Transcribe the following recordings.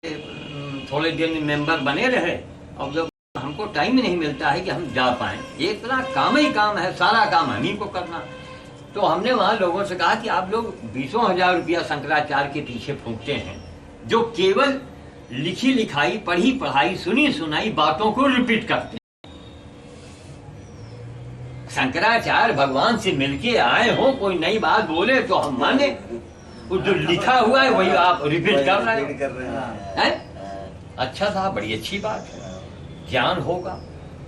थोड़े दिन मेंबर बने रहे और जब हमको टाइम ही नहीं मिलता है कि हम जा पाए, ये इतना काम ही काम है, सारा काम हम ही को करना। तो हमने वहाँ लोगों से कहा कि आप लोग 20,000 रुपया शंकराचार्य के पीछे फूंकते हैं, जो केवल लिखी लिखाई, पढ़ी पढ़ाई, सुनी सुनाई बातों को रिपीट करते हैं। शंकराचार्य भगवान से मिलके आए हो, कोई नई बात बोले तो हम माने, वो जो लिखा हुआ है वही आप रिपीट कर रहे हैं। अच्छा था, बड़ी अच्छी बात है, ज्ञान होगा।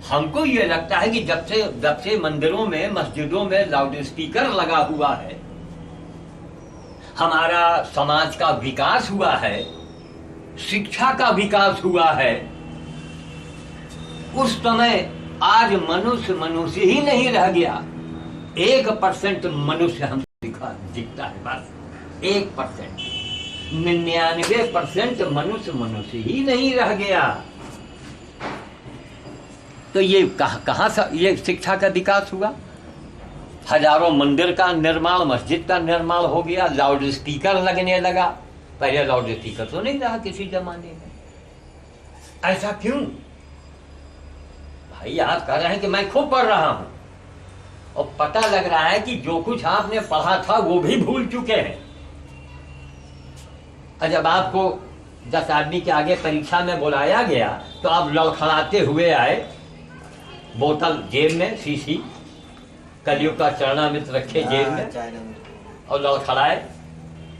हमको ये लगता है कि जब से मंदिरों में, मस्जिदों में लाउड स्पीकर लगा हुआ है, हमारा समाज का विकास हुआ है, शिक्षा का विकास हुआ है, उस समय आज मनुष्य ही नहीं रह गया। 1% मनुष्य हम दिखता है, बस 1%। 99% मनुष्य ही नहीं रह गया। तो ये कहाँ से ये शिक्षा का विकास हुआ? हजारों मंदिर का निर्माण, मस्जिद का निर्माण हो गया, लाउड स्पीकर लगने लगा। पहले लाउड स्पीकर तो नहीं रहा किसी जमाने में। ऐसा क्यों? भाई आप कह रहे हैं कि मैं खूब पढ़ रहा हूं, और पता लग रहा है कि जो कुछ आपने पढ़ा था वो भी भूल चुके हैं। और जब आपको 10 आदमी के आगे परीक्षा में बुलाया गया तो आप लड़खड़ाते हुए आए, बोतल जेब में, शीशी, कलयुग का चरणामृत रखे जेब में, और लड़खड़ाए।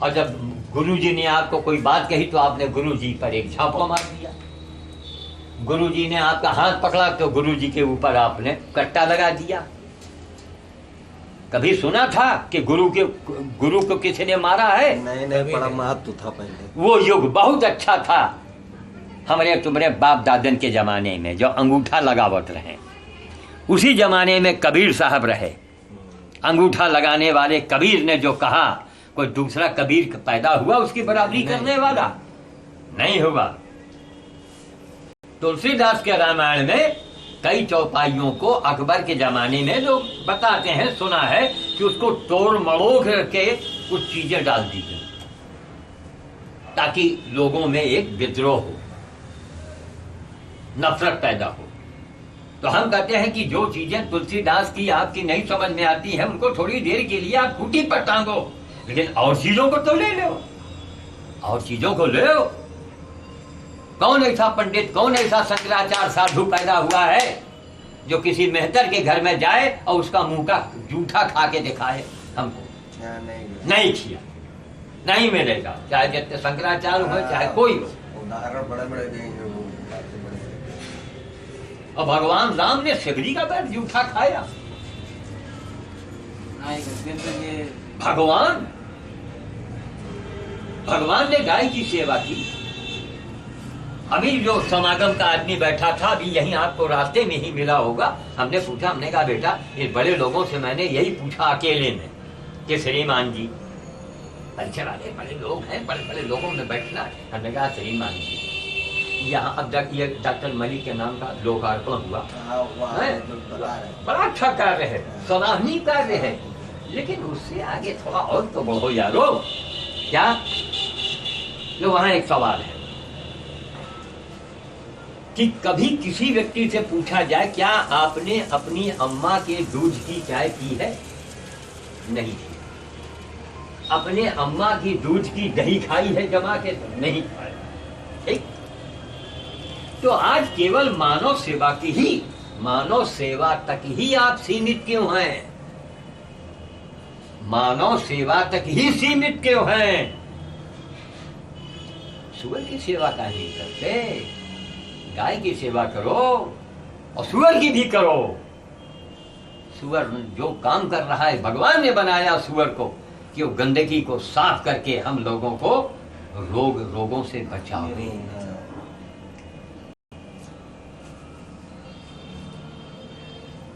और जब गुरुजी ने आपको कोई बात कही तो आपने गुरुजी पर एक झापड़ मार दिया। गुरुजी ने आपका हाथ पकड़ा तो गुरुजी के ऊपर आपने कट्टा लगा दिया। कभी सुना था कि गुरु को किसी ने मारा है? नहीं, बड़ा महत्व था पहले। वो युग बहुत अच्छा था हमारे तुम्हारे बाप दादन के जमाने में, जो अंगूठा लगावत रहे। उसी जमाने में कबीर साहब रहे। अंगूठा लगाने वाले कबीर ने जो कहा, कोई दूसरा कबीर पैदा हुआ उसकी बराबरी करने वाला नहीं हुआ। तुलसीदास के रामायण में कई चौपाइयों को अकबर के जमाने में लोग बताते हैं, सुना है कि उसको तोड़ मड़ोड़ करके कुछ चीजें डाल दी गई ताकि लोगों में एक विद्रोह हो, नफरत पैदा हो। तो हम कहते हैं कि जो चीजें तुलसीदास की आपकी नहीं समझ में आती है, उनको थोड़ी देर के लिए आप खूंटी पर टांगो, लेकिन और चीजों को तो ले लो, और चीजों को ले लो। कौन ऐसा पंडित, कौन ऐसा शंकराचार्य साधु पैदा हुआ है जो किसी मेहतर के घर में जाए और उसका मुंह का जूठा खा के दिखाए हमको? नहीं किया, नहीं मिलेगा, चाहे जितने शंकराचार्य हो चाहे कोई हो। उदाहरण बड़े और भगवान राम ने शिवजी का पैर जूठा खाया। भगवान ने गाय की सेवा की। अभी जो समागम का आदमी बैठा था, अभी यहीं आपको रास्ते में ही मिला होगा। हमने पूछा, हमने कहा बेटा ये बड़े लोगों से मैंने यही पूछा अकेले में कि श्रीमान जी, परिचय वाले बड़े लोग हैं, बड़े बड़े लोगों में बैठना। हमने कहा श्रीमान जी, यहाँ अब तक ये डॉक्टर मलिक के नाम का लोकार्पण हुआ, बड़ा अच्छा कार्य है, सराहनीय कार्य है, लेकिन उससे आगे थोड़ा और तो बढ़ो यारो। क्या? तो वहां एक सवाल है कि कभी किसी व्यक्ति से पूछा जाए, क्या आपने अपनी अम्मा के दूध की चाय पी है? नहीं पी। अपने अम्मा की दूध की दही खाई है जमा के? नहीं खाई। ठीक। तो आज केवल मानव सेवा तक ही आप सीमित क्यों हैं? मानव सेवा तक ही सीमित क्यों हैं? सुअर की सेवा का नहीं करते? गाय की सेवा करो और सुअर की भी करो। सुअर जो काम कर रहा है, भगवान ने बनाया सुअर को कि वो गंदगी को साफ करके हम लोगों को रोगों से बचावे।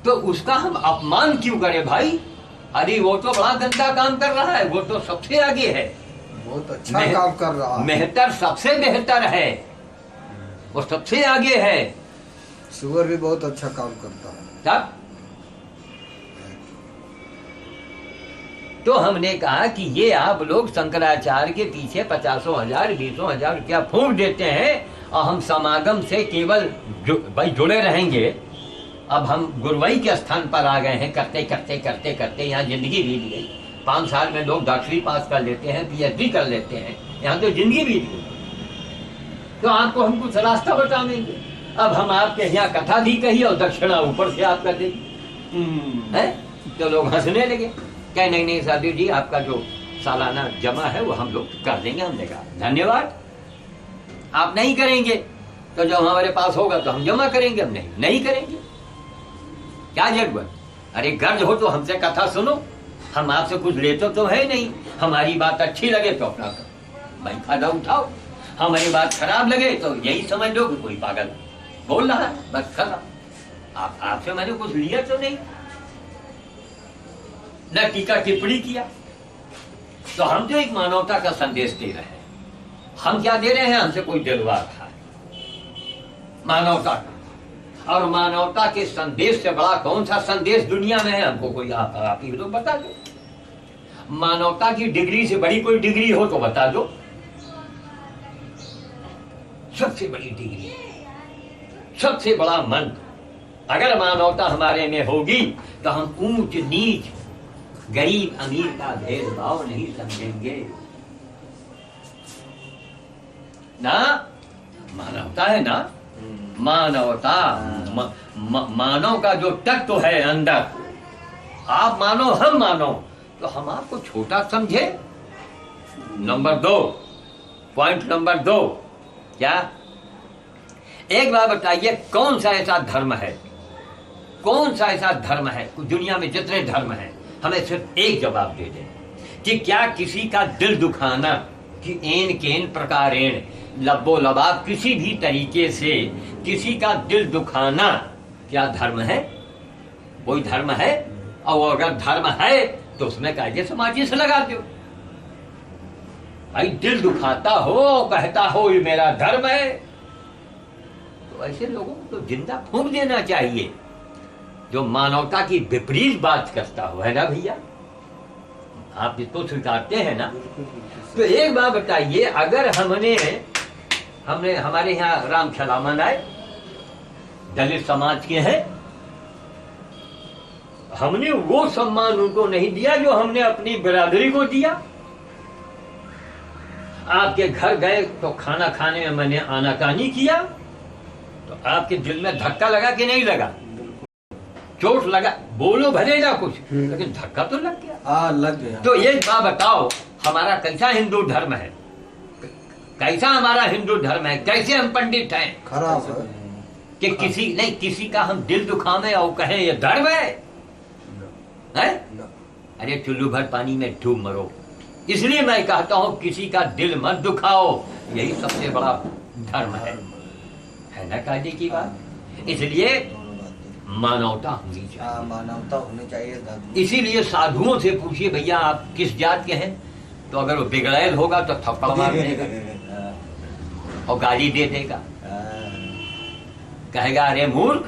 तो उसका हम अपमान क्यों करें भाई? अरे वो तो बड़ा गंदा काम कर रहा है, वो तो सबसे आगे है, बहुत अच्छा काम कर रहा है। मेहतर सबसे बेहतर है, वो सबसे आगे है। सुअर भी बहुत अच्छा काम करता है। तब तो हमने कहा कि ये आप लोग शंकराचार्य के पीछे 50,000 20,000 रुपया फूंक देते हैं और हम समागम से केवल भाई जुड़े रहेंगे। अब हम गुरुवाई के स्थान पर आ गए हैं, करते करते करते करते यहाँ जिंदगी बीत गई। 5 साल में लोग डॉक्टरी पास कर लेते हैं, PhD कर लेते हैं, यहाँ तो जिंदगी बीत गई। तो आपको हम कुछ रास्ता बता देंगे। अब हम आपके यहाँ कथा भी कही और दक्षिणा ऊपर से आप कर देंगे है? तो लोग हंसने लगे, कहे नहीं नहीं साधु जी, आपका जो सालाना जमा है वो हम लोग कर देंगे। हमने कहा धन्यवाद, आप नहीं करेंगे तो जो हमारे पास होगा तो हम जमा करेंगे, हम नहीं करेंगे, क्या जरूरत। अरे गर्ज हो तो हमसे कथा सुनो, हम आपसे कुछ लेते तो है नहीं। हमारी बात अच्छी लगे तो अपना भाई फायदा उठाओ, हमारी बात खराब लगे तो यही समझ लो कि कोई पागल बोल रहा है, बस खत्म। आपसे मैंने कुछ लिया तो नहीं, न टीका टिप्पणी किया। तो हम तो एक मानवता का संदेश दे रहे हैं। हम क्या दे रहे हैं, हमसे कोई दिलवा था मानवता का, और मानवता के संदेश से बड़ा कौन सा संदेश दुनिया में है, हमको कोई आप ही तो बता दो। मानवता की डिग्री से बड़ी कोई डिग्री हो तो बता दो। सबसे बड़ी डिग्री, सबसे बड़ा मंत्र, अगर मानवता हमारे में होगी तो हम ऊंच नीच गरीब अमीर का भेदभाव नहीं समझेंगे ना। मानवता है ना, मानवता मानव का जो तत्व है अंदर, आप मानो हम मानो, तो हम आपको छोटा समझे। नंबर 2, पॉइंट नंबर 2, क्या एक बार बताइए कौन सा ऐसा धर्म है, कौन सा ऐसा धर्म है दुनिया में जितने धर्म हैं, हमें सिर्फ एक जवाब दे दें कि क्या किसी का दिल दुखाना कि एन केन प्रकारेण लब्बो लबाब किसी भी तरीके से किसी का दिल दुखाना क्या धर्म है? कोई धर्म है? और अगर धर्म है तो उसमें कायदे समाजी से लगा दो। भाई दिल दुखाता हो, कहता हो ये मेरा धर्म है, तो ऐसे लोगों को तो जिंदा फूंक देना चाहिए जो मानवता की विपरीत बात करता हो, है ना भैया? आप इसको स्वीकारते हैं ना? तो एक बात बताइए, अगर हमने हमारे यहाँ राम छला मनाए, दलित समाज के हैं, हमने वो सम्मान उनको नहीं दिया जो हमने अपनी बिरादरी को दिया। आपके घर गए तो खाना खाने में मैंने आनाकानी किया, तो आपके दिल में धक्का लगा कि नहीं लगा? चोट लगा, बोलो भले ना कुछ, लेकिन धक्का तो लग गया। हाँ लग गया। तो ये बात बताओ, हमारा कैसा हिंदू धर्म है, कैसा हमारा हिंदू धर्म है, कैसे हम पंडित हैं? खराब है कि किसी का हम दिल दुखावे और कहें ये धर्म है? अरे चुल्लू भर पानी में डूब मरो। इसलिए मैं कहता हूं किसी का दिल मत दुखाओ, यही सबसे बड़ा धर्म है ना कायदे की बात। इसलिए मानवता होनी चाहिए, मानवता होनी चाहिए। इसीलिए साधुओं से पूछिए भैया आप किस जात के हैं, तो अगर वो बिगड़ैल होगा तो थप्पड़ मार देगा और गाली दे देगा, कहेगा अरे मूर्ख,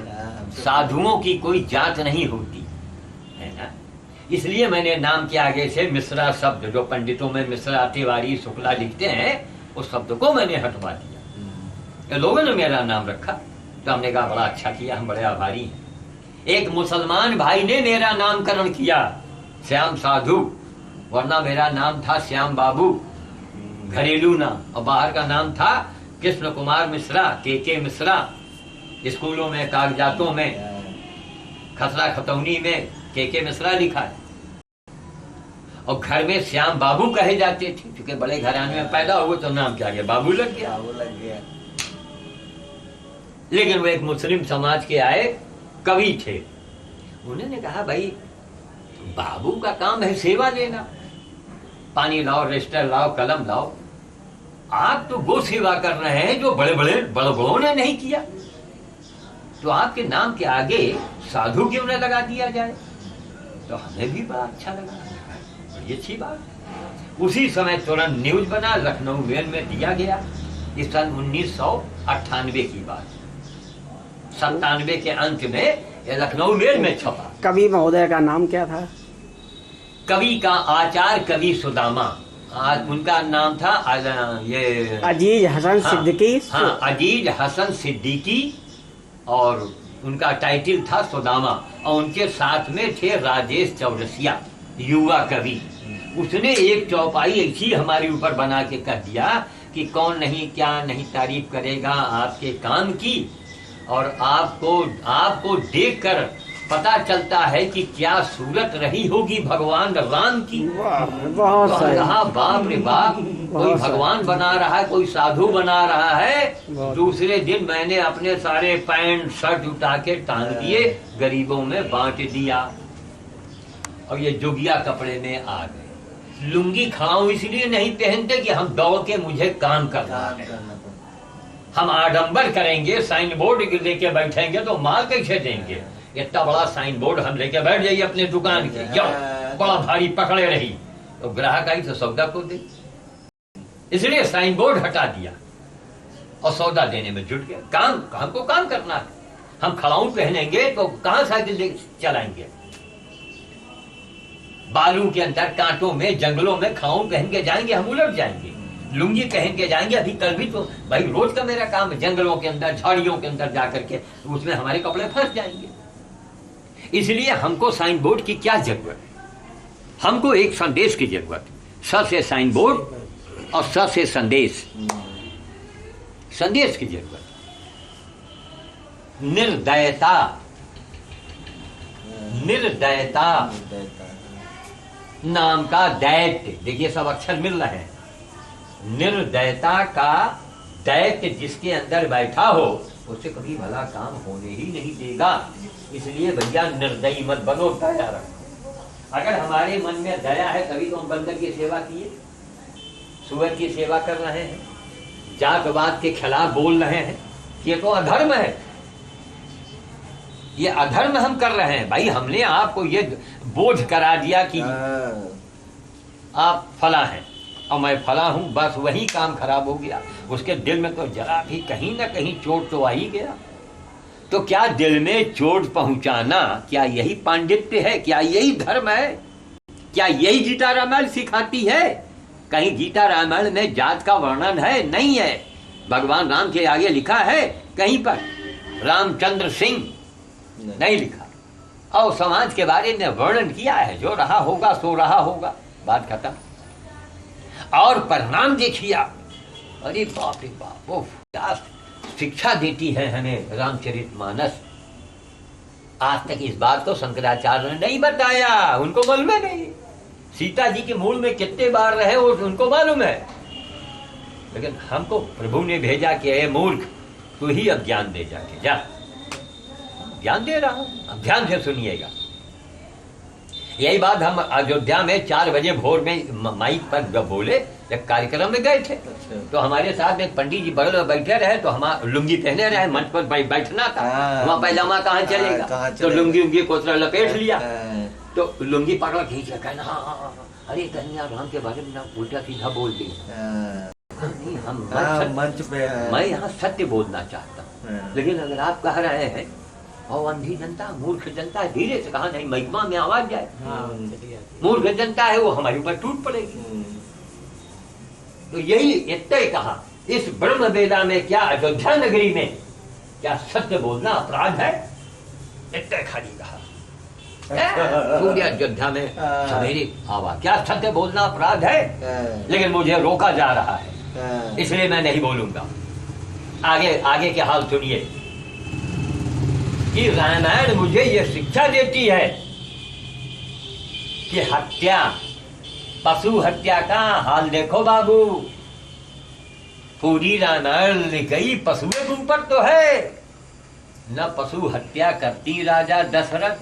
साधुओं की कोई जात नहीं होती है ना। इसलिए मैंने नाम के आगे से मिश्रा शब्द, जो पंडितों में मिश्रा तिवारी शुक्ला लिखते हैं, उस शब्द को मैंने हटवा दिया। तो लोगों ने मेरा नाम रखा तो हमने कहा बड़ा अच्छा किया, हम बड़े आभारी हैं। एक मुसलमान भाई ने मेरा नामकरण किया श्याम साधु, वरना मेरा नाम था श्याम बाबू, घरेलू नाम, और बाहर का नाम था कृष्ण कुमार मिश्रा, के मिश्रा। स्कूलों में, कागजातों में, खसरा खतौनी में के मिश्रा लिखा है, और घर में श्याम बाबू कहे जाते थे, क्योंकि बड़े घराने में पैदा हुए तो नाम क्या गया, बाबू लग गया। लेकिन वो एक मुस्लिम समाज के आए कवि थे, उन्होंने कहा भाई बाबू का काम है सेवा लेना, पानी लाओ, रजिस्टर लाओ, कलम लाओ, आप तो वो सेवा कर रहे हैं जो बड़े बड़ों ने नहीं किया, तो आपके नाम के आगे साधु क्यों न लगा दिया जाए? तो हमें भी बड़ा अच्छा लगा, बड़ी अच्छी बात। उसी समय तुरंत न्यूज बना, लखनऊ मेल में दिया गया। इस सन 1998 की बात, 97 के अंत में ये लखनऊ मेल में छपा। कवि महोदय का नाम क्या था? कवि का आचार कवि सुदामा, आज उनका नाम था ये अजीज हसन सिद्दीकी। हाँ, अजीज हसन सिद्दीकी, और उनका टाइटल था सुदामा, और उनके साथ में थे राजेश चौरसिया, युवा कवि। उसने एक चौपाई ऐसी हमारे ऊपर बना के कह दिया कि कौन नहीं क्या नहीं तारीफ करेगा आपके काम की, और आपको देखकर पता चलता है कि क्या सूरत रही होगी भगवान राम की। बहुत तो सही। कहा बाप रे बाप, कोई भगवान बना रहा है, कोई साधु बना रहा है। दूसरे दिन मैंने अपने सारे पैंट शर्ट उठा के टांग दिए, गरीबों में बांट दिया, और ये जोगिया कपड़े में आ गए। लुंगी खाऊं इसलिए नहीं पहनते कि हम दौड़ के मुझे काम करना काम है। करना पड़ता। हम आडंबर करेंगे, साइन बोर्ड लेके बैठेंगे तो माल कैसे देंगे। इतना बड़ा साइन बोर्ड हम लेके बैठ जाइए अपने दुकान के, क्यों बड़ा भारी पकड़े रही तो ग्राहक आई तो सौदा को दे, इसलिए साइन बोर्ड हटा दिया और सौदा देने में जुट गया। काम हमको काम करना है। हम खड़ाऊ पहनेंगे तो कहां साइकिल चलाएंगे, बालू के अंदर कांटों में जंगलों में खड़ाऊ पहन के जाएंगे, हम उलट जाएंगे। लुंगी पहन के जाएंगे, अभी कल भी तो भाई रोज का मेरा काम है, जंगलों के अंदर झाड़ियों के अंदर जाकर के उसमें हमारे कपड़े फंस जाएंगे। इसलिए हमको साइन बोर्ड की क्या जरूरत है, हमको एक संदेश की जरूरत है। स से साइन बोर्ड और स से संदेश, संदेश की जरूरत है। निर्दयता, निर्दयता नाम का दैत्य, देखिए सब अक्षर मिल रहे हैं। निर्दयता का दैत्य जिसके अंदर बैठा हो उससे कभी भला काम होने ही नहीं देगा। इसलिए भैया निर्दयी मत बनो, दया रखो। अगर हमारे मन में दया है तभी तो हम बंदर की सेवा किए, सुअर की सेवा कर रहे हैं, जातवाद के खिलाफ बोल रहे हैं। ये तो अधर्म है, ये अधर्म हम कर रहे हैं। भाई हमने आपको ये बोझ करा दिया कि आप फला हैं और मैं फला हूं, बस वही काम खराब हो गया। उसके दिल में तो जरा भी कहीं ना कहीं चोट तो आ ही गया। तो क्या दिल में चोट पहुंचाना, क्या यही पांडित्य है, क्या यही धर्म है, क्या यही गीता रामायण सिखाती है? कहीं गीता रामायण में जात का वर्णन है? नहीं है। भगवान राम के आगे लिखा है कहीं पर रामचंद्र सिंह? नहीं लिखा। और समाज के बारे में वर्णन किया है, जो रहा होगा सो रहा होगा, बात खत्म। और परिणाम देखिए आप, अरे बाप रे बाप, वो क्या शिक्षा देती है हमें रामचरितमानस। आज तक इस बात को शंकराचार्य ने नहीं बताया, उनको मालूम है नहीं। सीता जी के मूल में कितने बार रहे वो उनको मालूम है, लेकिन हमको प्रभु ने भेजा कि ए मूर्ख, तू ही अब ज्ञान दे, जाके जा, ज्ञान दे रहा हूं, अब ध्यान से सुनिएगा। यही बात हम अयोध्या में 4 बजे भोर में माइक पर बोले, एक कार्यक्रम में गए थे। तो हमारे साथ में पंडित जी बगल में बैठे रहे, तो हम लुंगी पहने रहे, मंच पर बैठना था, वहाँ पैजामा कहाँ चलेगा, तो लुंगी उंगी कोतरा लपेट लिया, तो लुंगी पकड़ खींच के कहना हाँ, अरे कन्या राम के बारे में ना उल्टा सीधा बोल दी। नहीं, हम मंच पे मैं यहाँ सत्य बोलना चाहता हूँ, लेकिन अगर आप कह रहे हैं और अंधी जनता, मूर्ख जनता है, धीरे से कहा नहीं महिमा में आवाज जाए, मूर्ख जनता है वो हमारे ऊपर टूट पड़ेगी। तो यही इतने कहा, इस ब्रह्म वेदा में क्या अयोध्या नगरी में क्या सत्य बोलना अपराध है? इतने खाली कहा पूरे अयोध्या में सवेरे आवाज, क्या सत्य बोलना अपराध है? लेकिन मुझे रोका जा रहा है, इसलिए मैं नहीं बोलूंगा। आगे के हाल सुनिए कि रामायण मुझे ये शिक्षा देती है कि हत्या, पशु हत्या का हाल देखो बाबू, पूरी रामायण लिख गई पशु के ऊपर तो है न। पशु हत्या करती राजा दशरथ,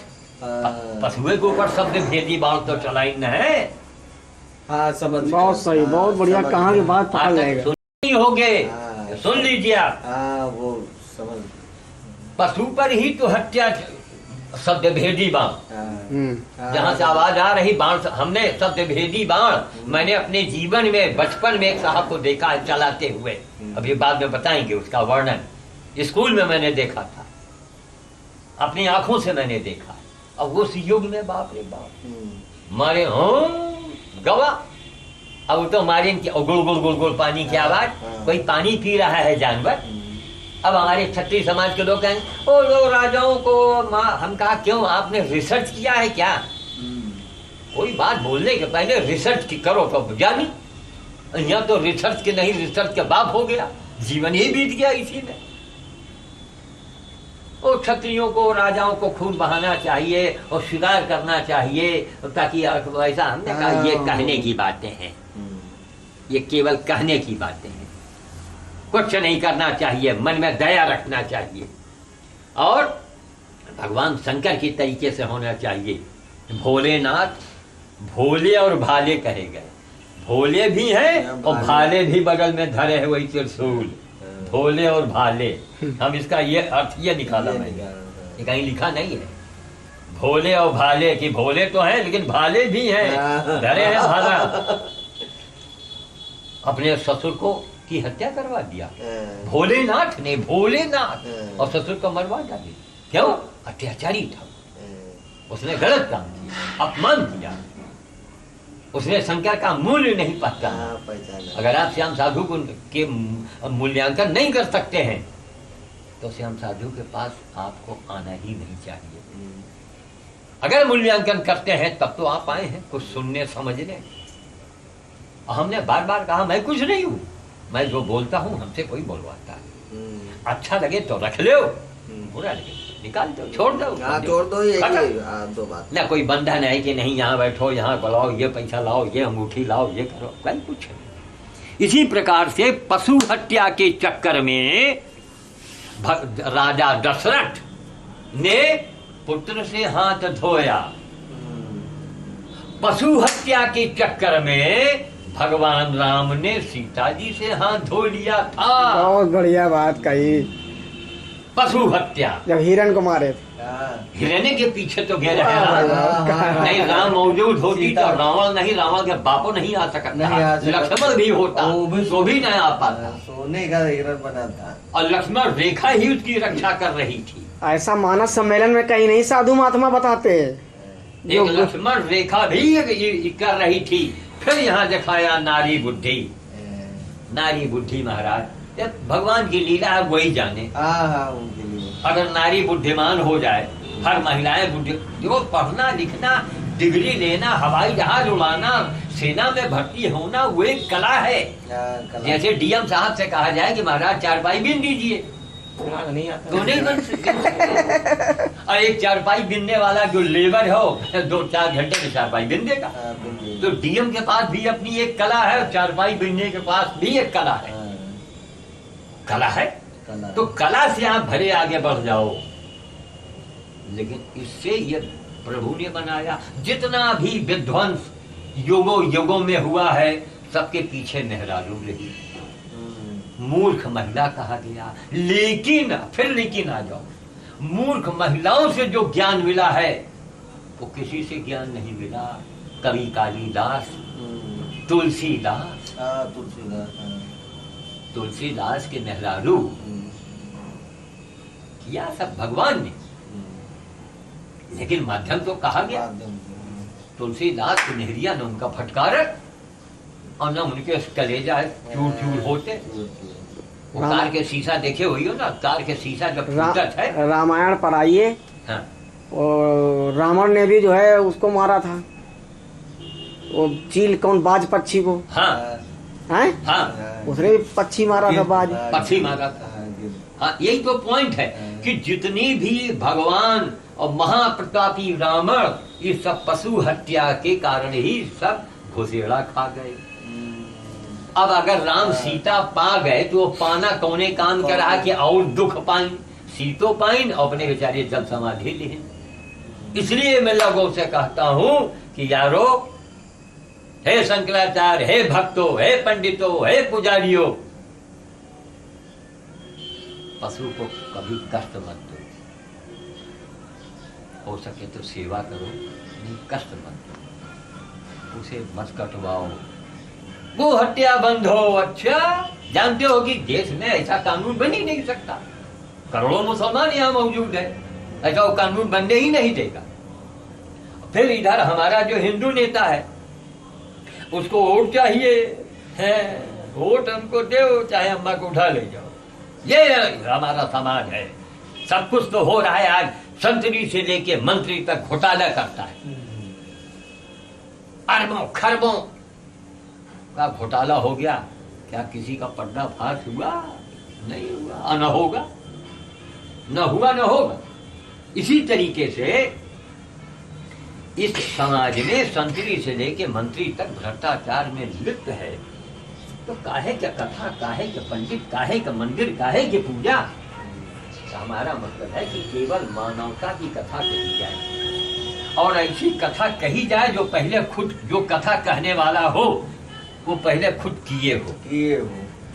पशु के ऊपर शब्द भेदी बात तो चलाई न है। हाँ समझ, बहुत सही, बहुत बढ़िया, कहाँ की बात पकड़ लेगा। सुन हो गए, सुन लीजिए आप। वो समझ, पशु पर ही तो हत्या शब्द भेदी बाण, जहां से आवाज आ रही बाण, हमने शब्द भेदी बाण मैंने अपने जीवन में बचपन में एक साहब को देखा है चलाते हुए, अभी बाद में बताएंगे उसका वर्णन। स्कूल में मैंने देखा था, अपनी आंखों से मैंने देखा, और उस युग में बाप रे बाप मारे हो गवा। अब तो मारे गुल गुल गुल गुल पानी की आवाज, कोई पानी पी रहा है जानवर। अब हमारे क्षत्रिय समाज के लोग कहेंगे ओ लोग राजाओं को हम कहा क्यों आपने रिसर्च किया है क्या? कोई बात बोलने के पहले रिसर्च की करो तो जानी। यहाँ तो रिसर्च के नहीं, रिसर्च के बाप हो गया, जीवन ही बीत गया इसी में। और क्षत्रियों को राजाओं को खून बहाना चाहिए और स्वीकार करना चाहिए, ताकि ऐसा हमने कहा ये कहने की बातें हैं, ये केवल कहने की बातें हैं। कुछ नहीं करना चाहिए, मन में दया रखना चाहिए और भगवान शंकर की तरीके से होना चाहिए। भोलेनाथ भोले और भाले कहे गए, भोले भी हैं और भाले भी बगल में धरे हैं, वही त्रिशूल। भोले और भाले, हम इसका ये अर्थ ये निकाला मैंने, ये कहीं लिखा नहीं है। भोले और भाले की भोले तो हैं लेकिन भाले भी हैं, धरे हैं भाला। अपने ससुर को की हत्या करवा दिया भोलेनाथ ने, भोलेनाथ, और ससुर को मरवा डाली। क्यों? अत्याचारी था, उसने गलत काम किया, अपमान किया, उसने शंकर का मूल्य नहीं पहचाना। अगर आप श्याम साधु के मूल्यांकन नहीं कर सकते हैं तो श्याम साधु के पास आपको आना ही नहीं चाहिए। अगर मूल्यांकन करते हैं तब तो आप आए हैं कुछ सुनने समझने। हमने बार बार कहा मैं कुछ नहीं हूं, मैं जो बोलता हूं हमसे कोई बोलवाता है। अच्छा लगे तो रख लो, बुरा लगे निकाल दो, छोड़ दो, छोड़ दो। ये दो बात ना, कोई बंधन है कि नहीं यहाँ बैठो, यहाँ बुलाओ, ये पैसा लाओ, ये अंगूठी लाओ, ये करो, कहीं कुछ नहीं। इसी प्रकार से पशु हत्या के चक्कर में राजा दशरथ ने पुत्र से हाथ धोया। पशु हत्या के चक्कर में भगवान राम ने सीता जी से हाथ धो लिया था। बहुत बढ़िया बात कही। पशु हत्या जब हिरण को मारे थे, हिरण्य के पीछे तो गए रहे राम। नहीं, राम मौजूद होती तो रावण नहीं, रावण के बापो नहीं आ सकता। लक्ष्मण भी होता तो भी नहीं आ पाता, सोने का हिरण बना था। और लक्ष्मण रेखा ही उसकी रक्षा कर रही थी। ऐसा मानस सम्मेलन में कहीं नहीं साधु महात्मा बताते हैं। एक लक्ष्मण रेखा भी कर रही थी। फिर यहाँ दिखाया नारी बुद्धि, नारी बुद्धि महाराज। भगवान की लीला है वही जाने। अगर नारी बुद्धिमान हो जाए, हर महिलाएं बुद्धि, देखो पढ़ना लिखना, डिग्री लेना, हवाई जहाज उड़ाना, सेना में भर्ती होना वो एक कला है। जैसे डीएम साहब से कहा जाए कि महाराज चारपाई बिन दीजिए तो नहीं बन सकते। और एक चारपाई बिनने वाला जो लेबर हो 2-4 घंटे में चारपाई बिन देगा। तो डीएम के पास भी अपनी एक कला है, चारपाई बिनने के पास भी एक कला है। कला है तो कला से आप भरे आगे बढ़ जाओ। लेकिन इससे ये प्रभु ने बनाया, जितना भी विध्वंस युगों युगों में हुआ है सबके पीछे मेहरारू रही, मूर्ख महिला कहा गया। लेकिन फिर लेकिन आ जाओ, मूर्ख महिलाओं से जो ज्ञान मिला है वो किसी से ज्ञान नहीं मिला। कवि कालिदास, तुलसीदास, तुलसीदास के मेहरारू किया सब भगवान ने, लेकिन माध्यम तो कहा गया। तुलसीदास की नेहरिया न उनका फटकार और न उनके कलेजा चूर चूर होते। वो कार के शीशा देखे हुई हो ना, कार के शीशा जब टूटत है। रामायण पढ़ाइए। हाँ। और रावण ने भी जो है उसको मारा था, वो चील कौन बाज पक्षी को। हाँ हैं? हाँ, उसने भी पक्षी मारा था, बाज पक्षी मारा था। हाँ, यही तो पॉइंट है कि जितनी भी भगवान और महाप्रतापी रावण, ये सब पशु हत्या के कारण ही सब घुसेड़ा खा गए। अब अगर राम सीता पा गए तो वो पाना कौने काम करा कि और दुख पाई, सीतो पाइन अपने बेचारे जल समाधि ली। इसलिए मैं लोगों से कहता हूं कि यारो, हे शंकराचार्य, हे भक्तों, हे पंडितों, हे पुजारियों, पशु को कभी कष्ट मत दो। हो सके तो सेवा करो, नहीं कष्ट मत दो, उसे मत कटवाओ। गो हत्या बंद हो। अच्छा, जानते हो कि देश में ऐसा कानून बन ही नहीं सकता। करोड़ों मुसलमान यहाँ मौजूद है, ऐसा वो कानून बनने ही नहीं देगा। फिर इधर हमारा जो हिंदू नेता है उसको वोट चाहिए है, वोट हमको दो चाहे अम्मा को उठा ले जाओ। ये हमारा समाज है। सब कुछ तो हो रहा है, आज संतरी से लेके मंत्री तक घोटाला करता है, अरबों खरबों का घोटाला हो गया। क्या किसी का पर्दाफाश हुआ? नहीं हुआ, न होगा, न हुआ न होगा। इसी तरीके से इस समाज में संतरी से लेके मंत्री तक भ्रष्टाचार में लिप्त है। तो काहे क्या कथा, काहे के पंडित, काहे का मंदिर, काहे की पूजा? तो हमारा मतलब है कि केवल मानवता की कथा कही जाए, और ऐसी कथा कही जाए जो पहले खुद, जो कथा कहने वाला हो वो पहले खुद किए हो,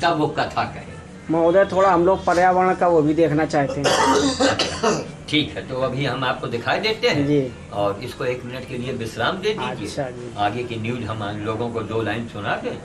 तब वो कथा कहे। महोदय थोड़ा हम लोग पर्यावरण का वो भी देखना चाहते हैं। ठीक है, तो अभी हम आपको दिखाई देते हैं जी। और इसको 1 मिनट के लिए विश्राम दे दीजिए। अच्छा जी। आगे की न्यूज हम लोगों को 2 लाइन सुना दें।